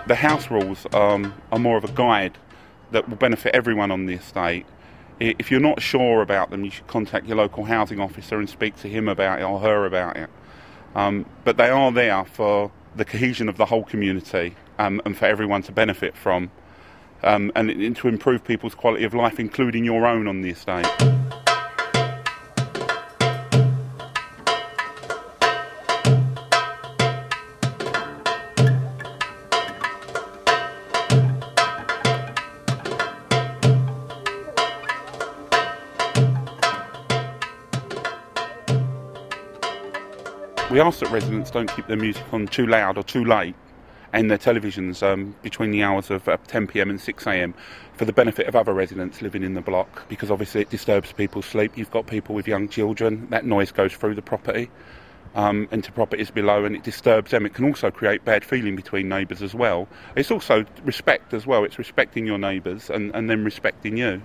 The house rules are more of a guide that will benefit everyone on the estate. If you're not sure about them, you should contact your local housing officer and speak to him about it or her about it. But they are there for the cohesion of the whole community and for everyone to benefit from, and to improve people's quality of life, including your own on the estate. We ask that residents don't keep their music on too loud or too late, and their televisions between the hours of 10 p.m. and 6 a.m. for the benefit of other residents living in the block, because obviously it disturbs people's sleep. You've got people with young children, that noise goes through the property and to properties below, and it disturbs them. It can also create bad feeling between neighbours as well. It's also respect as well. It's respecting your neighbours and them respecting you.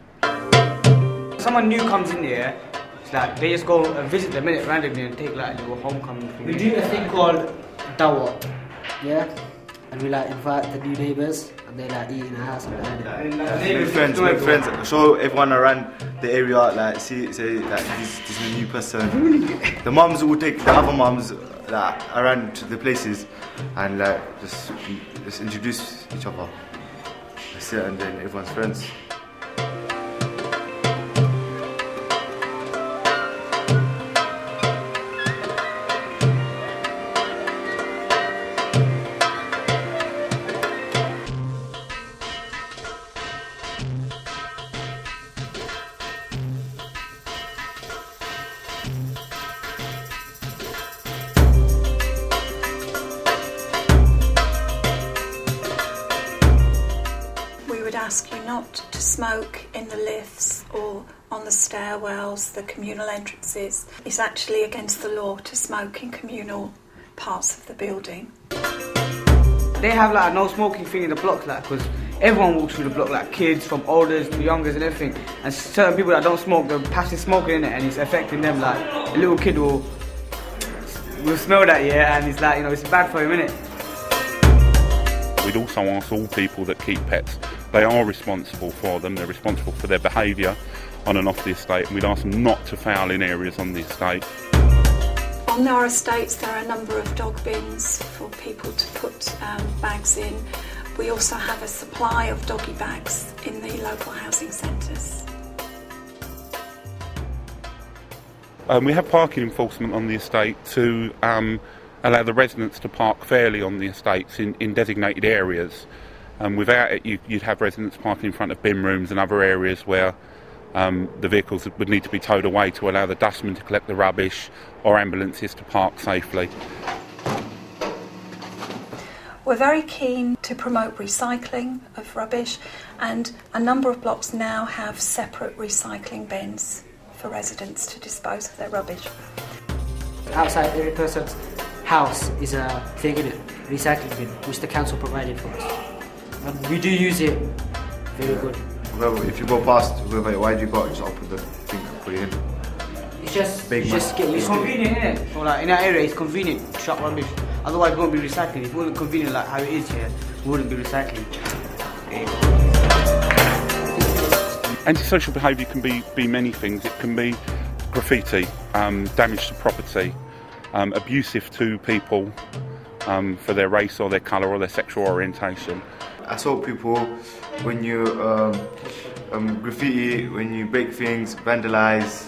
Someone new comes in here, it's like they just go and visit the minute randomly and take like a little homecoming thing. We do a thing called Dawa, yeah? And we like invite the new neighbours and they like eat in our house and make friends, show everyone around the area, like say like this is a new person. The mums will take the other mums like around to the places and like just introduce each other. That's it, and then everyone's friends. Ask you not to smoke in the lifts or on the stairwells, the communal entrances. It's actually against the law to smoke in communal parts of the building. They have like a no smoking thing in the block, like, because everyone walks through the block, like kids from olders to youngers and everything. And certain people that don't smoke, they're passing smoking in it, and it's affecting them. Like a little kid will smell that, yeah, and it's like, you know, it's bad for him, innit? We'd also ask all people that keep pets, they are responsible for them, they're responsible for their behaviour on and off the estate, and we'd ask them not to foul in areas on the estate. On our estates there are a number of dog bins for people to put bags in. We also have a supply of doggy bags in the local housing centres. We have parking enforcement on the estate to allow the residents to park fairly on the estates in designated areas. Without it, you'd have residents parking in front of bin rooms and other areas where the vehicles would need to be towed away to allow the dustmen to collect the rubbish or ambulances to park safely. We're very keen to promote recycling of rubbish, and a number of blocks now have separate recycling bins for residents to dispose of their rubbish. Outside every person's house is a thing in it, recycling bin, which the council provided for us. And we do use it very good. Well, if you go past, why do you go? Just open the thing and put it in. It's just get used to it. It's convenient, isn't it? So like in that area, it's convenient to shut rubbish. Otherwise, it won't be recycling. If it wasn't convenient like how it is here, we wouldn't be recycling. Antisocial behaviour can be many things. It can be graffiti, damage to property, abusive to people for their race or their colour or their sexual orientation. I saw people when you graffiti, when you break things, vandalise.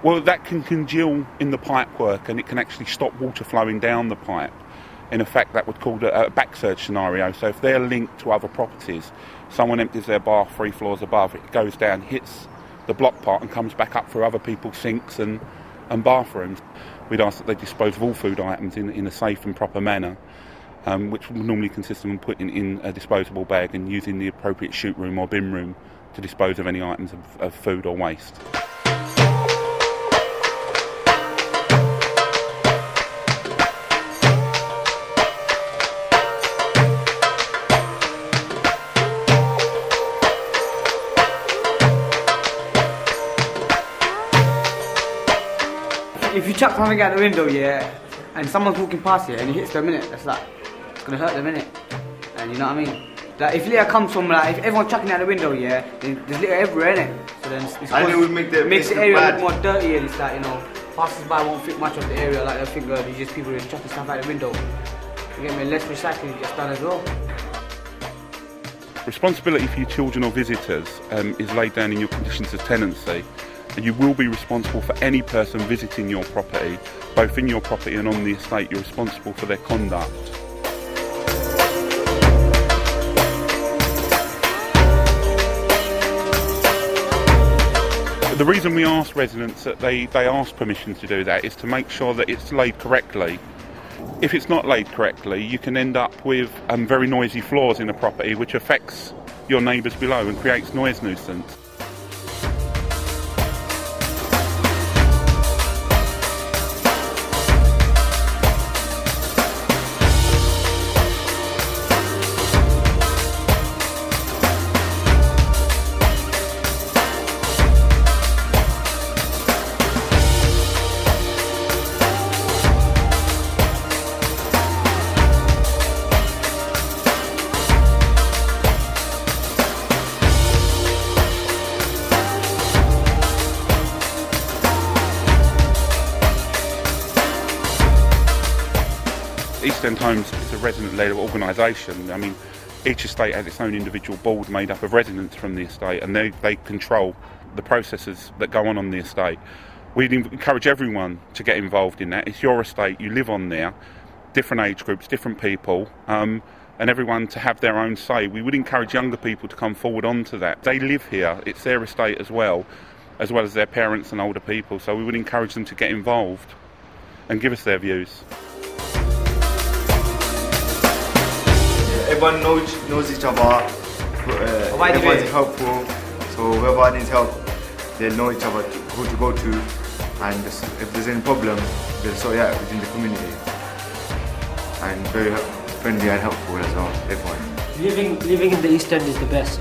Well, that can congeal in the pipework and it can actually stop water flowing down the pipe. in effect that would call a back surge scenario. So if they're linked to other properties, someone empties their bath 3 floors above, it goes down, hits the block part and comes back up through other people's sinks and bathrooms. We'd ask that they dispose of all food items in a safe and proper manner, which would normally consist of them putting in a disposable bag and using the appropriate chute room or bin room to dispose of any items of food or waste. If you chuck something out the window, yeah, and someone's walking past you and it hits them, innit, that's like, it's gonna hurt them, innit? And you know what I mean? Like, if litter comes from, like, if everyone's chucking out the window, yeah, then there's litter everywhere, innit? So then it makes the area look more dirty, and it's like, you know, passers-by won't think much of the area, like they'll think there's just people just chucking stuff out the window. You get me? Less recycling gets done as well. Responsibility for your children or visitors is laid down in your conditions of tenancy, and you will be responsible for any person visiting your property, both in your property and on the estate. You're responsible for their conduct. The reason we ask residents that they ask permission to do that is to make sure that it's laid correctly. If it's not laid correctly, you can end up with very noisy floors in a property, which affects your neighbours below and creates noise nuisance. East End Homes is a resident-led organisation. I mean, each estate has its own individual board made up of residents from the estate, and they control the processes that go on the estate. We'd encourage everyone to get involved in that. It's your estate, you live on there, different age groups, different people, and everyone to have their own say. We would encourage younger people to come forward onto that. They live here, it's their estate as well as their parents and older people, so we would encourage them to get involved and give us their views. Everyone knows each other, everyone's helpful, so whoever needs help, they'll know each other who to go to, and if there's any problem, they'll sort it out within the community. And very friendly and helpful as well, everyone. Living in the East End is the best.